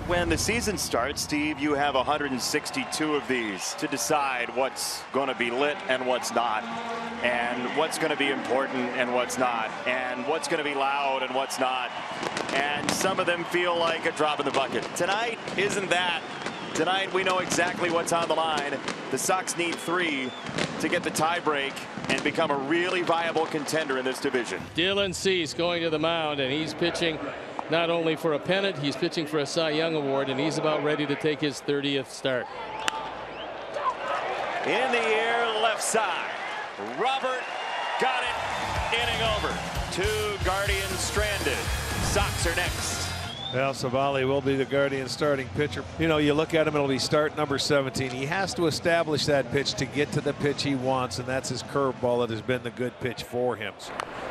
When the season starts, Steve, you have 162 of these to decide what's going to be lit and what's not, and what's going to be important and what's not, and what's going to be loud and what's not. And some of them feel like a drop in the bucket. Tonight isn't that. Tonight we know exactly what's on the line. The Sox need 3 to get the tie break and become a really viable contender in this division. Dylan Cease going to the mound, and he's pitching not only for a pennant, he's pitching for a Cy Young Award, and he's about ready to take his 30th start. In the air, left side. Robert got it. Inning over. 2 Guardians stranded. Sox are next. Well, Savali will be the Guardian starting pitcher. You know, you look at him, it'll be start number 17. He has to establish that pitch to get to the pitch he wants, and that's his curveball that has been the good pitch for him.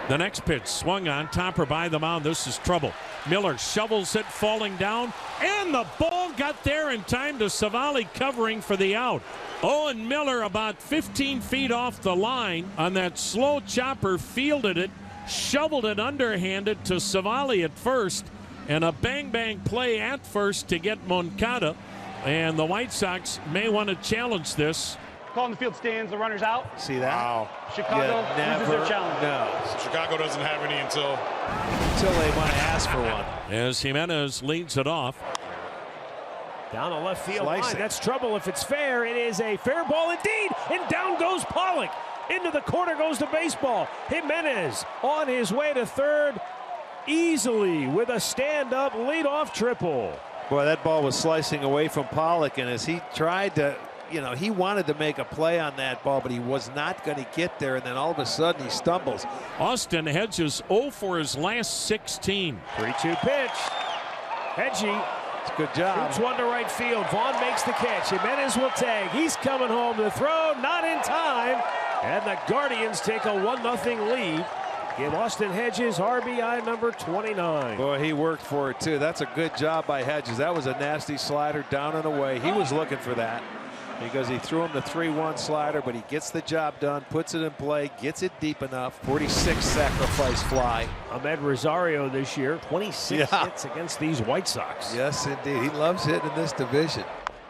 The next pitch swung on, topper by the mound. This is trouble. Miller shovels it, falling down, and the ball got there in time to Savali covering for the out. Owen Miller about 15 feet off the line on that slow chopper, fielded it, shoveled it underhanded to Savali at first, and a bang-bang play at first to get Moncada. And the White Sox may want to challenge this. Calling the field stands, the runner's out. See that? Wow. Chicago loses their challenge. No. Chicago doesn't have any until they want to ask for one. As Jimenez leads it off. Down the left field line. Slicing. That's trouble if it's fair. It is a fair ball indeed. And down goes Pollock. Into the corner goes the baseball. Jimenez on his way to third easily with a stand-up leadoff triple. Boy, that ball was slicing away from Pollock, and as he tried to, you know, he wanted to make a play on that ball, but he was not going to get there, and then all of a sudden he stumbles. Austin Hedges 0 for his last 16. 3-2 pitch. Hedgie. It's a good job. Shoots one to right field. Vaughn makes the catch. Jimenez will tag. He's coming home. The throw not in time. And the Guardians take a 1-0 lead. Give Austin Hedges RBI number 29. Boy, he worked for it too. That's a good job by Hedges. That was a nasty slider down and away. He was looking for that because he threw him the 3-1 slider, but he gets the job done, puts it in play, gets it deep enough. 46 sacrifice fly. Ahmed Rosario this year, 26 hits against these White Sox. Yes, indeed. He loves hitting in this division.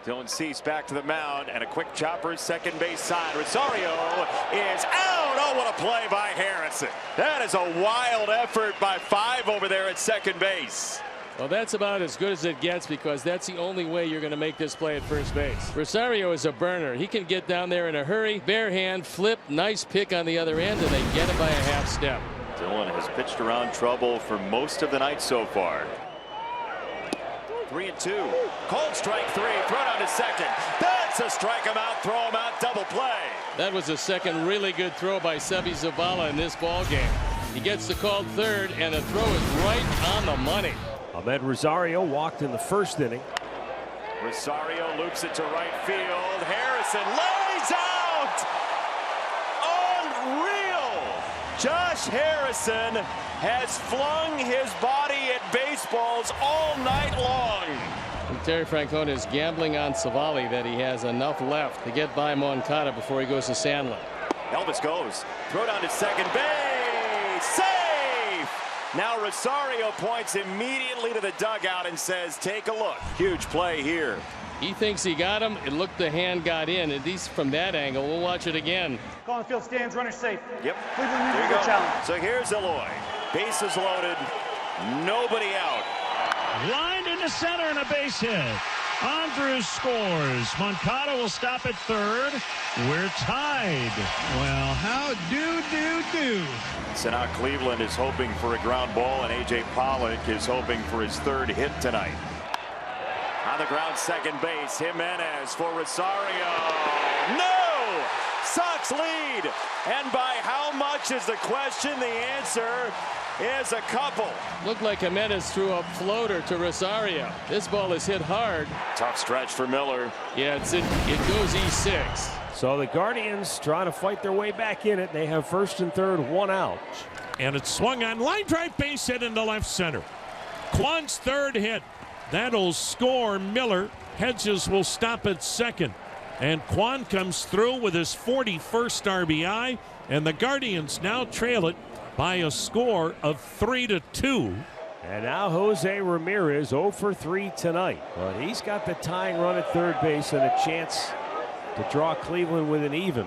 Dylan Cease back to the mound, and a quick chopper second base side. Rosario is out. Oh, what a play by Harrison. That is a wild effort by 5 over there at second base. Well, that's about as good as it gets, because that's the only way you're going to make this play at first base. Rosario is a burner. He can get down there in a hurry, bare hand, flip, nice pick on the other end, and they get it by a half step. Dylan has pitched around trouble for most of the night so far. 3-2. Cold strike 3. Throw down to second. That's a strike him out, throw him out, double play. That was the second really good throw by Sebi Zavala in this ball game. He gets the called third, and the throw is right on the money. Ahmed Rosario walked in the first inning. Rosario loops it to right field. Harrison lays out. Unreal. Josh Harrison has flung his body at baseballs all night long. And Terry Francona is gambling on Savali that he has enough left to get by Moncada before he goes to Sandlin. Elvis goes. Throw down to second base. Safe. Now Rosario points immediately to the dugout and says, take a look. Huge play here. He thinks he got him. It looked the hand got in, at least from that angle. We'll watch it again. Calling the field stands, runner safe. Yep. Cleveland There loses you their go. challenge. So here's Eloy. Bases loaded. Nobody out. Lined into center and a base hit. Andrews scores. Moncada will stop at third. We're tied. Well, how do. So now Cleveland is hoping for a ground ball, and A.J. Pollock is hoping for his 3rd hit tonight. On the ground, second base, Jimenez for Rosario. No! Sox lead. And by how much is the question? The answer is a couple. Looked like Jimenez threw a floater to Rosario. This ball is hit hard. Tough stretch for Miller. Yeah, it goes E6. So the Guardians trying to fight their way back in it. They have first and third, 1 out. And it's swung on, line drive, base hit into left center. Quan's 3rd hit. That'll score Miller. Hedges will stop at second. And Quan comes through with his 41st RBI. And the Guardians now trail it by a score of 3-2. And now Jose Ramirez 0 for 3 tonight. But he's got the tying run at third base and a chance to draw Cleveland with an even.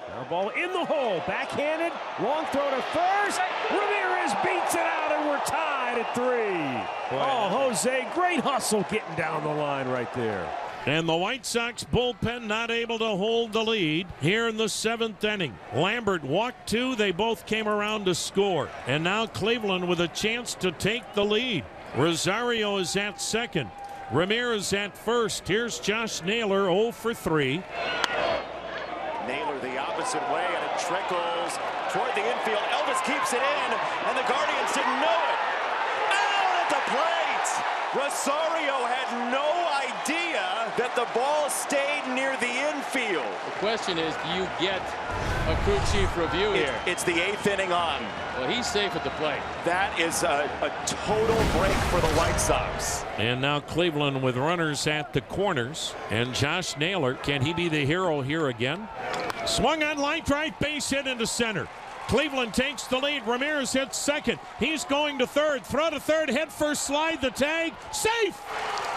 Now ball in the hole, backhanded, long throw to first. Ramirez beats it out and we're tied at 3. Oh, Jose, great hustle getting down the line right there. And the White Sox bullpen not able to hold the lead here in the 7th inning. Lambert walked 2. They both came around to score. And now Cleveland with a chance to take the lead. Rosario is at second. Ramirez at first. Here's Josh Naylor 0 for 3. Naylor the opposite way, and it trickles toward the infield. Elvis keeps it in, and the Guardians didn't know it. Out at the plate! Rosario had no idea that the ball stayed near the infield. The question is, do you get a crew chief review here? It's the 8th inning on. Well, he's safe at the plate. That is a total break for the White Sox. And now Cleveland with runners at the corners. And Josh Naylor, can he be the hero here again? Swung on line drive, base hit into center. Cleveland takes the lead. Ramirez hits second. He's going to third. Throw to third. Head first. Slide the tag. Safe.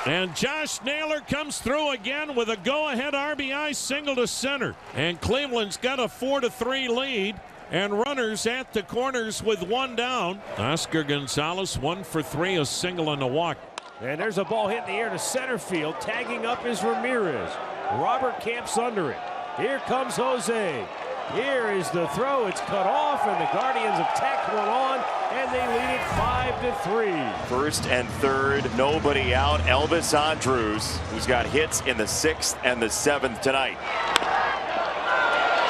And Josh Naylor comes through again with a go-ahead RBI single to center. And Cleveland's got a 4-3 lead. And runners at the corners with 1 down. Oscar Gonzalez 1 for 3, a single and a walk. And there's a ball hit in the air to center field. Tagging up is Ramirez. Robert Camp's under it. Here comes Jose. Here is the throw. It's cut off, and the Guardians have tacked one on, and they lead it 5-3. First and third, nobody out. Elvis Andrus, who's got hits in the 6th and the 7th tonight.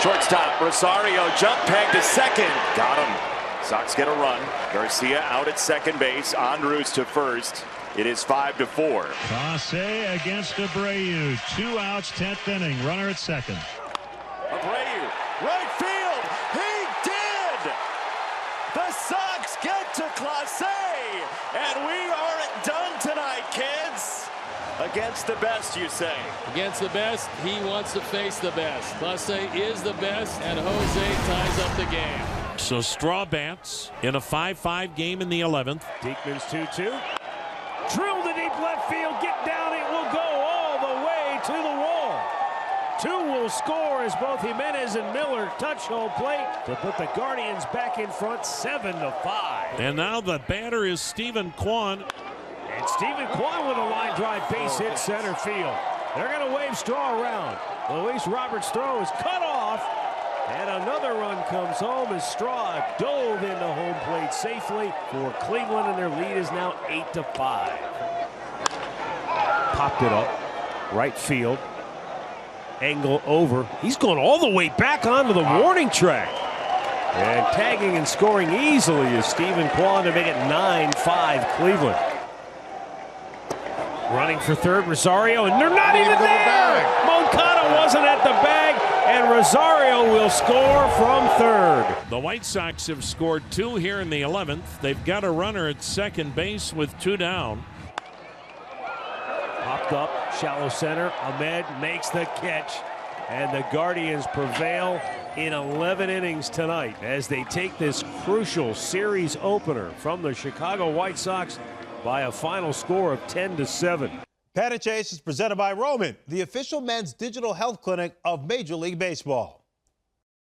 Shortstop Rosario, jump peg to second. Got him. Sox get a run. Garcia out at second base. Andrus to first. It is 5-4. Clase against Abreu. 2 outs, 10th inning. Runner at second. Abreu, right field. He did. The Sox get to Clase, and we aren't done tonight, kids. Against the best, you say? Against the best, he wants to face the best. Clase is the best, and Jose ties up the game. So straw bats in a 5-5 game in the 11th. Diekman's 2-2. Drilled to deep left field. Get down. It will go all the way to the wall. 2 will score as both Jimenez and Miller touch home plate to put the Guardians back in front 7-5. And now the batter is Stephen Kwan. And Stephen Kwan with a line drive base hit center field. They're going to wave Straw around. Luis Roberts' throw is cut off. And another run comes home as Straw dove into home plate safely for Cleveland, and their lead is now 8-5. Popped it up. Right field. Angle over. He's going all the way back onto the warning track. And tagging and scoring easily is Stephen Kwan to make it 9-5 Cleveland. Running for third, Rosario, and they're not even there! Moncada wasn't at the bag, and Rosario will score from third. The White Sox have scored 2 here in the 11th. They've got a runner at second base with 2 down. Popped up, shallow center. Ahmed makes the catch, and the Guardians prevail in 11 innings tonight as they take this crucial series opener from the Chicago White Sox by a final score of 10-7. Pat and Chase is presented by Roman, the official men's digital health clinic of Major League Baseball.